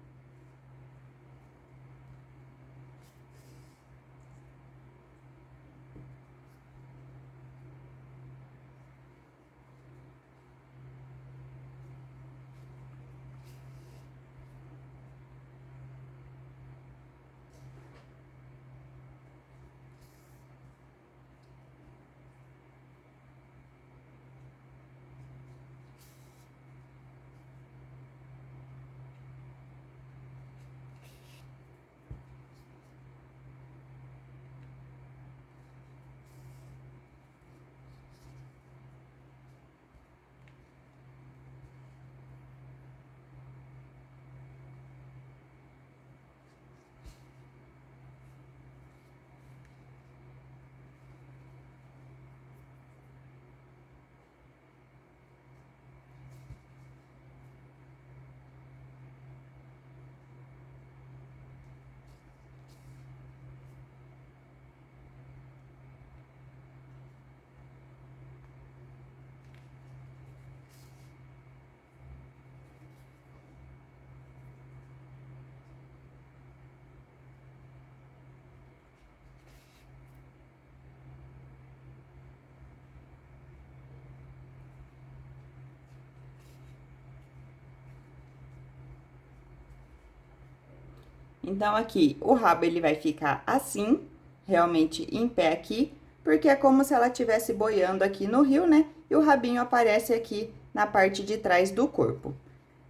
Então, aqui, o rabo, ele vai ficar assim, realmente em pé aqui, porque é como se ela estivesse boiando aqui no rio, né? E o rabinho aparece aqui na parte de trás do corpo.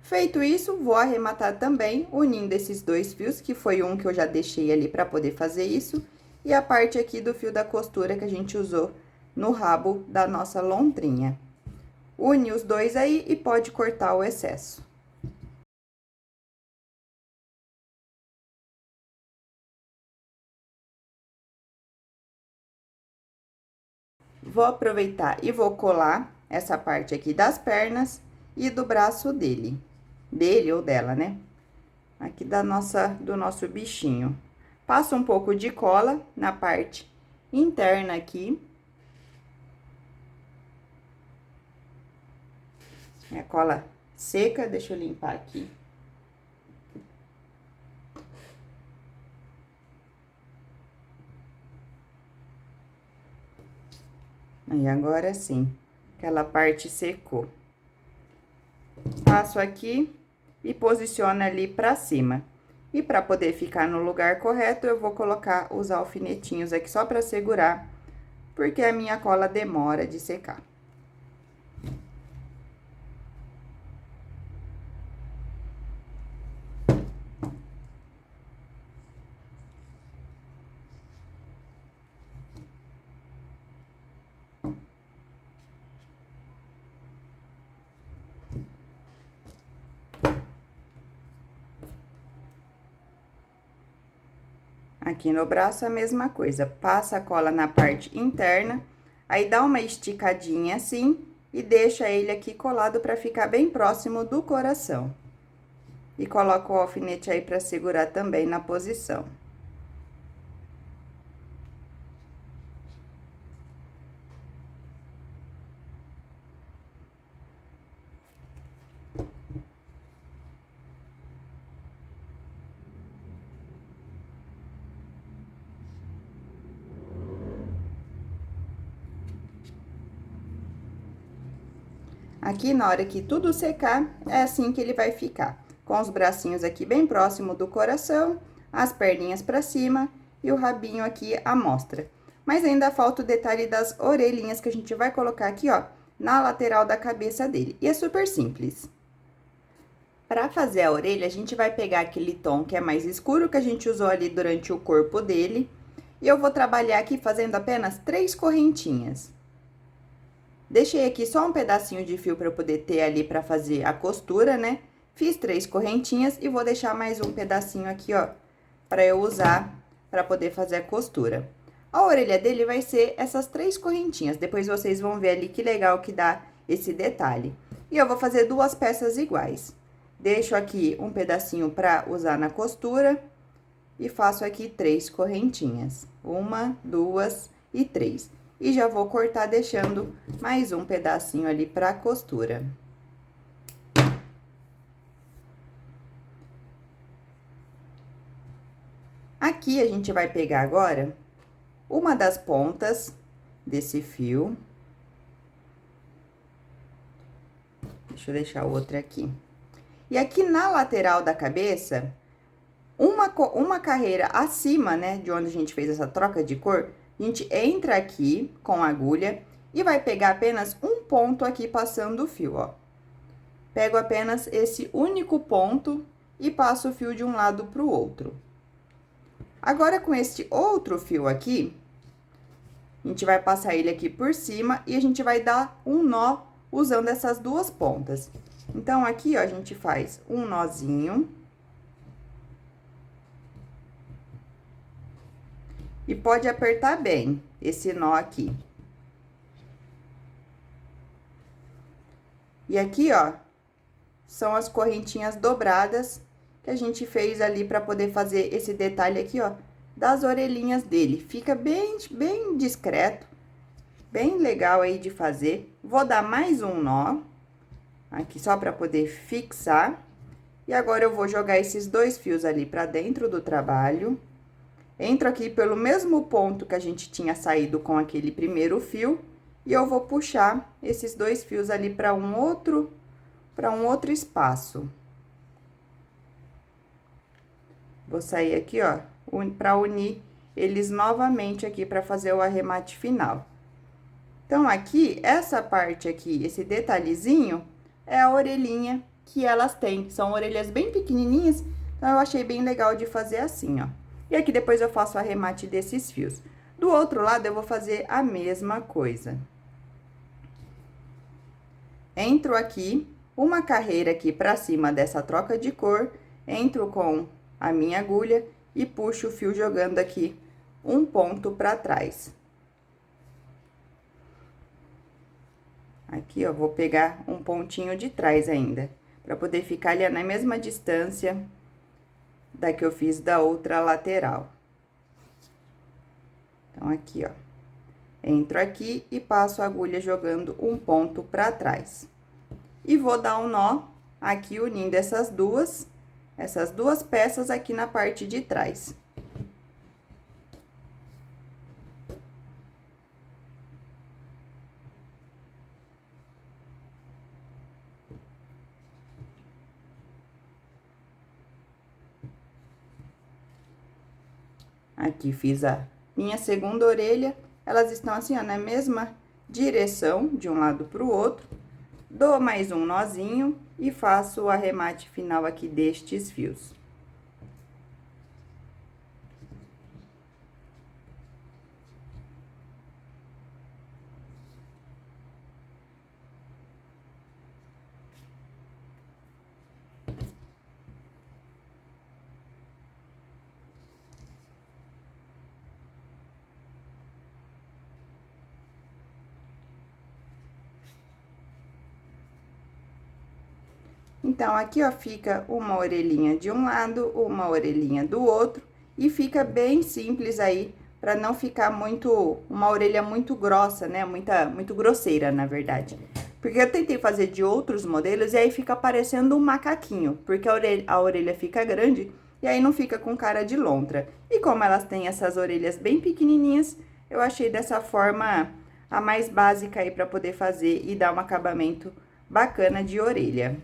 Feito isso, vou arrematar também, unindo esses dois fios, que foi um que eu já deixei ali para poder fazer isso, e a parte aqui do fio da costura que a gente usou no rabo da nossa lontrinha. Une os dois aí e pode cortar o excesso. Vou aproveitar e vou colar essa parte aqui das pernas e do braço dele. Dele ou dela, né? Aqui do nosso bichinho. Passo um pouco de cola na parte interna aqui. É cola seca, deixa eu limpar aqui. Aí, agora sim, aquela parte secou. Passo aqui e posiciono ali pra cima. E pra poder ficar no lugar correto, eu vou colocar os alfinetinhos aqui só pra segurar, porque a minha cola demora de secar. Aqui no braço, a mesma coisa. Passa a cola na parte interna, aí dá uma esticadinha assim e deixa ele aqui colado pra ficar bem próximo do coração. E coloca o alfinete aí pra segurar também na posição. Aqui, na hora que tudo secar, é assim que ele vai ficar. Com os bracinhos aqui bem próximo do coração, as perninhas pra cima e o rabinho aqui à mostra. Mas ainda falta o detalhe das orelhinhas que a gente vai colocar aqui, ó, na lateral da cabeça dele. E é super simples. Para fazer a orelha, a gente vai pegar aquele tom que é mais escuro que a gente usou ali durante o corpo dele. E eu vou trabalhar aqui fazendo apenas 3 correntinhas. Deixei aqui só um pedacinho de fio para eu poder ter ali para fazer a costura, né? Fiz 3 correntinhas e vou deixar mais um pedacinho aqui, ó, para eu usar para poder fazer a costura. A orelha dele vai ser essas 3 correntinhas, depois vocês vão ver ali que legal que dá esse detalhe. E eu vou fazer 2 peças iguais. Deixo aqui um pedacinho para usar na costura e faço aqui 3 correntinhas. 1, 2 e 3. E já vou cortar deixando mais um pedacinho ali para costura. Aqui a gente vai pegar agora uma das pontas desse fio. Deixa eu deixar outra aqui. E aqui na lateral da cabeça, uma carreira acima, né, de onde a gente fez essa troca de cor, a gente entra aqui com a agulha e vai pegar apenas um ponto aqui passando o fio, ó. Pego apenas esse único ponto e passo o fio de um lado pro outro. Agora, com este outro fio aqui, a gente vai passar ele aqui por cima e a gente vai dar um nó usando essas 2 pontas. Então, aqui, ó, a gente faz um nozinho. E pode apertar bem esse nó aqui. E aqui, ó, são as correntinhas dobradas que a gente fez ali para poder fazer esse detalhe aqui, ó, das orelhinhas dele. Fica bem discreto, bem legal aí de fazer. Vou dar mais um nó aqui só para poder fixar. E agora eu vou jogar esses 2 fios ali para dentro do trabalho. Entro aqui pelo mesmo ponto que a gente tinha saído com aquele primeiro fio e eu vou puxar esses 2 fios ali para um outro espaço. Vou sair aqui, ó, para unir eles novamente aqui para fazer o arremate final. Então, aqui, essa parte aqui, esse detalhezinho, é a orelhinha que elas têm. São orelhas bem pequenininhas, então eu achei bem legal de fazer assim, ó. E aqui depois eu faço o arremate desses fios. Do outro lado, eu vou fazer a mesma coisa. Entro aqui, uma carreira aqui pra cima dessa troca de cor, entro com a minha agulha e puxo o fio jogando aqui um ponto pra trás. Aqui, ó, vou pegar um pontinho de trás ainda, pra poder ficar ali na mesma distância da que eu fiz da outra lateral. Então, aqui, ó, entro aqui e passo a agulha jogando um ponto pra trás. E vou dar um nó aqui unindo essas duas peças aqui na parte de trás. Aqui fiz a minha segunda orelha, elas estão assim, ó, na mesma direção, de um lado pro outro. Dou mais um nozinho e faço o arremate final aqui destes fios. Então, aqui, ó, fica uma orelhinha de um lado, uma orelhinha do outro, e fica bem simples aí, pra não ficar uma orelha muito grossa, né? Muito grosseira, na verdade. Porque eu tentei fazer de outros modelos e aí fica parecendo um macaquinho, porque a orelha fica grande e aí não fica com cara de lontra. E como elas têm essas orelhas bem pequenininhas, eu achei dessa forma a mais básica aí pra poder fazer e dar um acabamento bacana de orelha.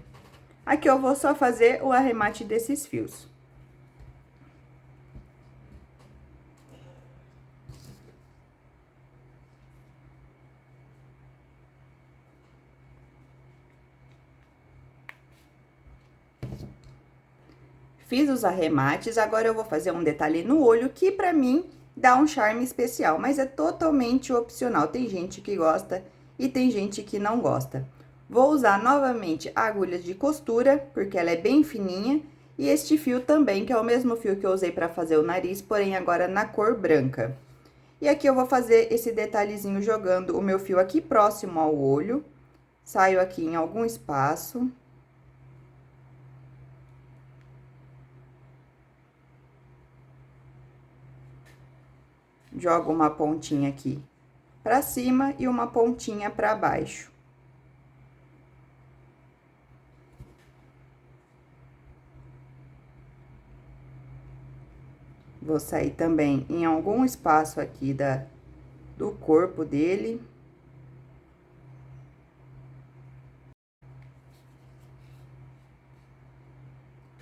Aqui eu vou só fazer o arremate desses fios. Fiz os arremates, agora eu vou fazer um detalhe no olho que pra mim dá um charme especial, mas é totalmente opcional. Tem gente que gosta e tem gente que não gosta. Vou usar novamente a agulha de costura, porque ela é bem fininha, e este fio também, que é o mesmo fio que eu usei pra fazer o nariz, porém agora na cor branca. E aqui eu vou fazer esse detalhezinho jogando o meu fio aqui próximo ao olho, saio aqui em algum espaço. Jogo uma pontinha aqui pra cima e uma pontinha pra baixo. Vou sair também em algum espaço aqui do corpo dele.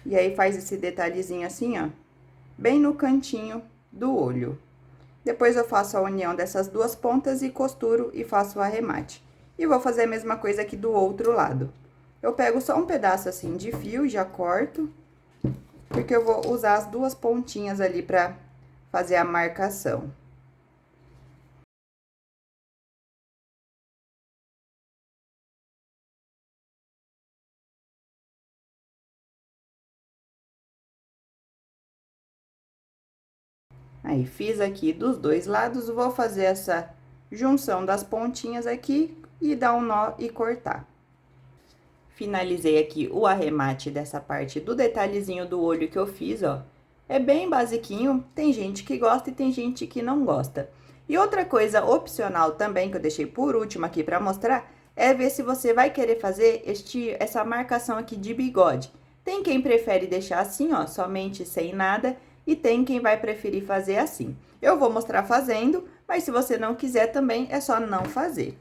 E aí, faz esse detalhezinho assim, ó, bem no cantinho do olho. Depois, eu faço a união dessas duas pontas e costuro e faço o arremate. E vou fazer a mesma coisa aqui do outro lado. Eu pego só um pedaço assim de fio e já corto, porque eu vou usar as duas pontinhas ali pra fazer a marcação. Aí, fiz aqui dos dois lados, vou fazer essa junção das pontinhas aqui e dar um nó e cortar. Finalizei aqui o arremate dessa parte do detalhezinho do olho que eu fiz, ó. É bem basiquinho, tem gente que gosta e tem gente que não gosta. E outra coisa opcional também, que eu deixei por último aqui pra mostrar, é ver se você vai querer fazer essa marcação aqui de bigode. Tem quem prefere deixar assim, ó, somente sem nada, e tem quem vai preferir fazer assim. Eu vou mostrar fazendo, mas se você não quiser também, é só não fazer.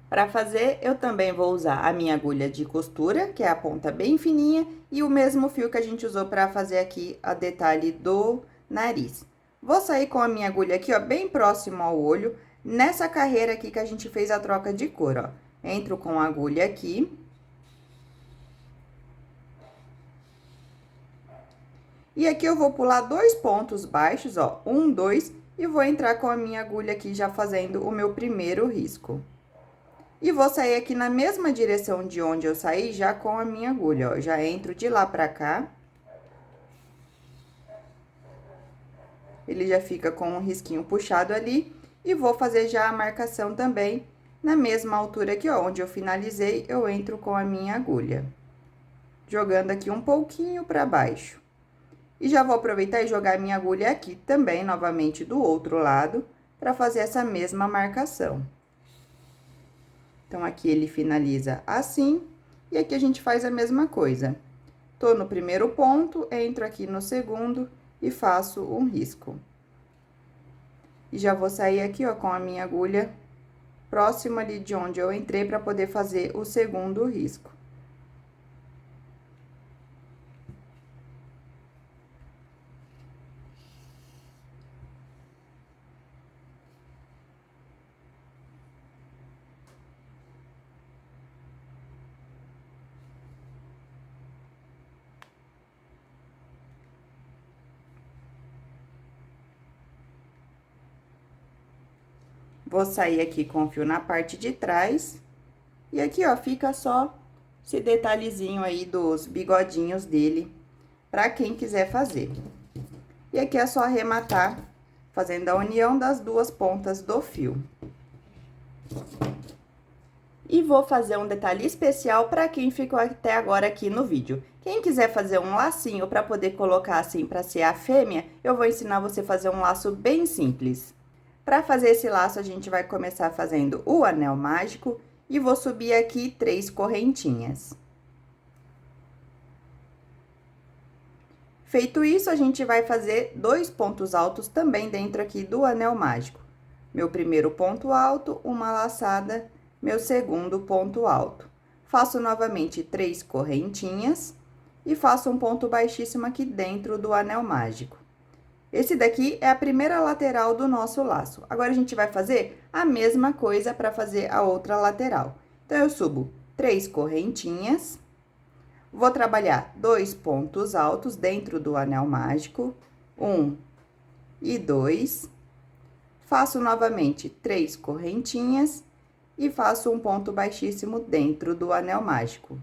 Para fazer, eu também vou usar a minha agulha de costura, que é a ponta bem fininha, e o mesmo fio que a gente usou para fazer aqui a detalhe do nariz. Vou sair com a minha agulha aqui, ó, bem próximo ao olho, nessa carreira aqui que a gente fez a troca de cor, ó. Entro com a agulha aqui. E aqui eu vou pular 2 pontos baixos, ó, 1, 2, e vou entrar com a minha agulha aqui já fazendo o meu primeiro risco. E vou sair aqui na mesma direção de onde eu saí, já com a minha agulha, ó. Já entro de lá pra cá. Ele já fica com um risquinho puxado ali. E vou fazer já a marcação também na mesma altura aqui, ó. Onde eu finalizei, eu entro com a minha agulha. Jogando aqui um pouquinho pra baixo. E já vou aproveitar e jogar a minha agulha aqui também, novamente, do outro lado, pra fazer essa mesma marcação. Então, aqui ele finaliza assim, e aqui a gente faz a mesma coisa. Tô no primeiro ponto, entro aqui no segundo e faço um risco. E já vou sair aqui, ó, com a minha agulha próxima ali de onde eu entrei pra poder fazer o segundo risco. Vou sair aqui com o fio na parte de trás. E aqui, ó, fica só esse detalhezinho aí dos bigodinhos dele, pra quem quiser fazer. E aqui é só arrematar, fazendo a união das duas pontas do fio. E vou fazer um detalhe especial para quem ficou até agora aqui no vídeo. Quem quiser fazer um lacinho para poder colocar assim para ser a fêmea, eu vou ensinar você a fazer um laço bem simples. Para fazer esse laço, a gente vai começar fazendo o anel mágico e vou subir aqui 3 correntinhas. Feito isso, a gente vai fazer 2 pontos altos também dentro aqui do anel mágico. Meu primeiro ponto alto, uma laçada, meu segundo ponto alto. Faço novamente 3 correntinhas e faço um ponto baixíssimo aqui dentro do anel mágico. Esse daqui é a primeira lateral do nosso laço. Agora, a gente vai fazer a mesma coisa para fazer a outra lateral. Então, eu subo 3 correntinhas, vou trabalhar 2 pontos altos dentro do anel mágico, 1 e 2, faço novamente 3 correntinhas e faço um ponto baixíssimo dentro do anel mágico.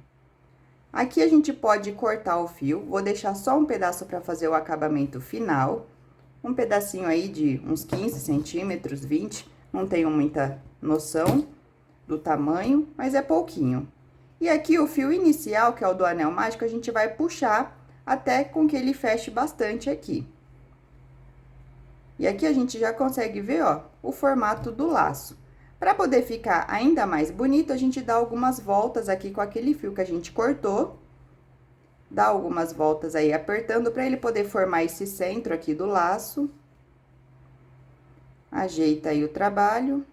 Aqui a gente pode cortar o fio, vou deixar só um pedaço para fazer o acabamento final, um pedacinho aí de uns 15 centímetros, 20, não tenho muita noção do tamanho, mas é pouquinho. E aqui o fio inicial, que é o do anel mágico, a gente vai puxar até com que ele feche bastante aqui. E aqui a gente já consegue ver, ó, o formato do laço. Para poder ficar ainda mais bonito, a gente dá algumas voltas aqui com aquele fio que a gente cortou. Dá algumas voltas aí apertando para ele poder formar esse centro aqui do laço. Ajeita aí o trabalho.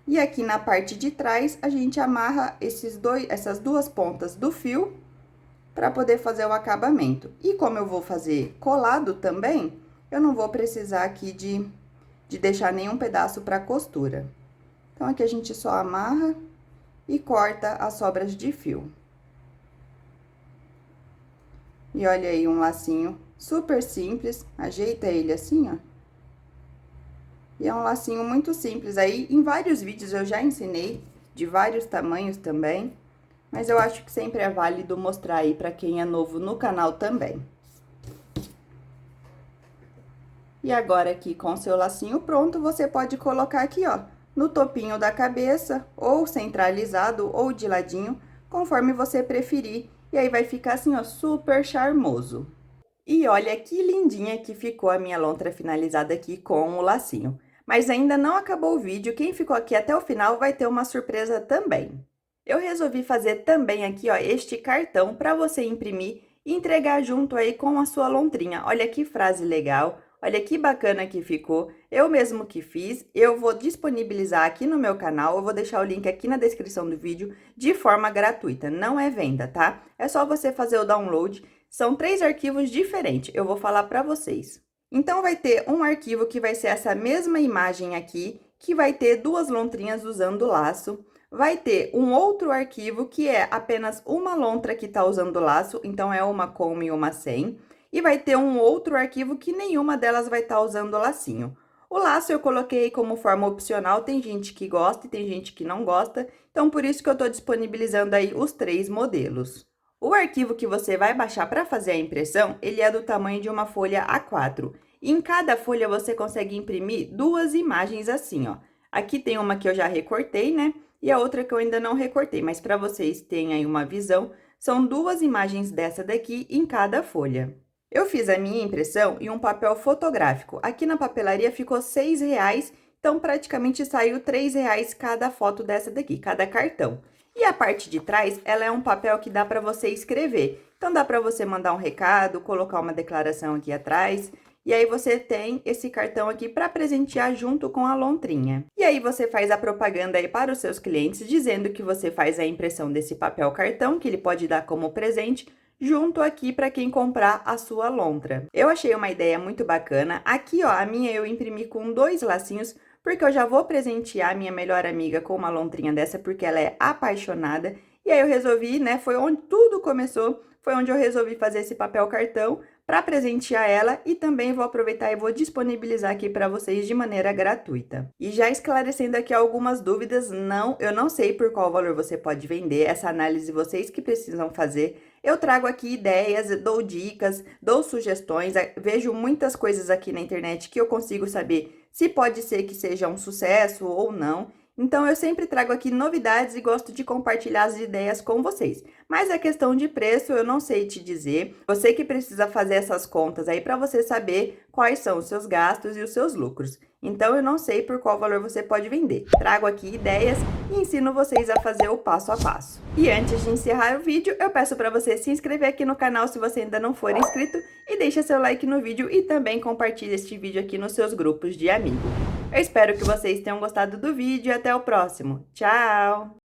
E aqui na parte de trás, a gente amarra essas duas pontas do fio para poder fazer o acabamento. E como eu vou fazer colado também, eu não vou precisar aqui de deixar nenhum pedaço para costura. Então, aqui a gente só amarra e corta as sobras de fio. E olha aí, um lacinho super simples, ajeita ele assim, ó. E é um lacinho muito simples aí, em vários vídeos eu já ensinei, de vários tamanhos também, mas eu acho que sempre é válido mostrar aí pra quem é novo no canal também. E agora, aqui com o seu lacinho pronto, você pode colocar aqui, ó, no topinho da cabeça, ou centralizado, ou de ladinho, conforme você preferir. E aí, vai ficar assim, ó, super charmoso. E olha que lindinha que ficou a minha lontra finalizada aqui com o lacinho. Mas ainda não acabou o vídeo, quem ficou aqui até o final vai ter uma surpresa também. Eu resolvi fazer também aqui, ó, este cartão para você imprimir e entregar junto aí com a sua lontrinha. Olha que frase legal, olha que bacana que ficou. Eu mesmo que fiz, eu vou disponibilizar aqui no meu canal, eu vou deixar o link aqui na descrição do vídeo de forma gratuita, não é venda, tá? É só você fazer o download, são 3 arquivos diferentes, eu vou falar para vocês. Então, vai ter um arquivo que vai ser essa mesma imagem aqui, que vai ter 2 lontrinhas usando o laço. Vai ter um outro arquivo que é apenas uma lontra que tá usando o laço, então é uma com e uma sem. E vai ter um outro arquivo que nenhuma delas vai estar usando o lacinho. O laço eu coloquei como forma opcional, tem gente que gosta e tem gente que não gosta, então por isso que eu tô disponibilizando aí os 3 modelos. O arquivo que você vai baixar para fazer a impressão, ele é do tamanho de uma folha A4. E em cada folha você consegue imprimir 2 imagens assim, ó. Aqui tem uma que eu já recortei, né? E a outra que eu ainda não recortei, mas para vocês terem aí uma visão, são 2 imagens dessa daqui em cada folha. Eu fiz a minha impressão em um papel fotográfico. Aqui na papelaria ficou R$6, então praticamente saiu R$3 cada foto dessa daqui, cada cartão. E a parte de trás, ela é um papel que dá para você escrever. Então, dá para você mandar um recado, colocar uma declaração aqui atrás. E aí, você tem esse cartão aqui para presentear junto com a lontrinha. E aí, você faz a propaganda aí para os seus clientes, dizendo que você faz a impressão desse papel cartão, que ele pode dar como presente, junto aqui para quem comprar a sua lontra. Eu achei uma ideia muito bacana. Aqui, ó, a minha eu imprimi com 2 lacinhos, porque eu já vou presentear minha melhor amiga com uma lontrinha dessa, porque ela é apaixonada. E aí eu resolvi, né, foi onde tudo começou, foi onde eu resolvi fazer esse papel cartão para presentear ela e também vou aproveitar e vou disponibilizar aqui para vocês de maneira gratuita. E já esclarecendo aqui algumas dúvidas, eu não sei por qual valor você pode vender, essa análise vocês que precisam fazer. Eu trago aqui ideias, dou dicas, dou sugestões, vejo muitas coisas aqui na internet que eu consigo saber se pode ser que seja um sucesso ou não. Então, eu sempre trago aqui novidades e gosto de compartilhar as ideias com vocês. Mas a questão de preço, eu não sei te dizer. Você que precisa fazer essas contas aí para você saber quais são os seus gastos e os seus lucros. Então, eu não sei por qual valor você pode vender. Trago aqui ideias e ensino vocês a fazer o passo a passo. E antes de encerrar o vídeo, eu peço para você se inscrever aqui no canal se você ainda não for inscrito e deixa seu like no vídeo e também compartilhe este vídeo aqui nos seus grupos de amigos. Eu espero que vocês tenham gostado do vídeo e até o próximo. Tchau!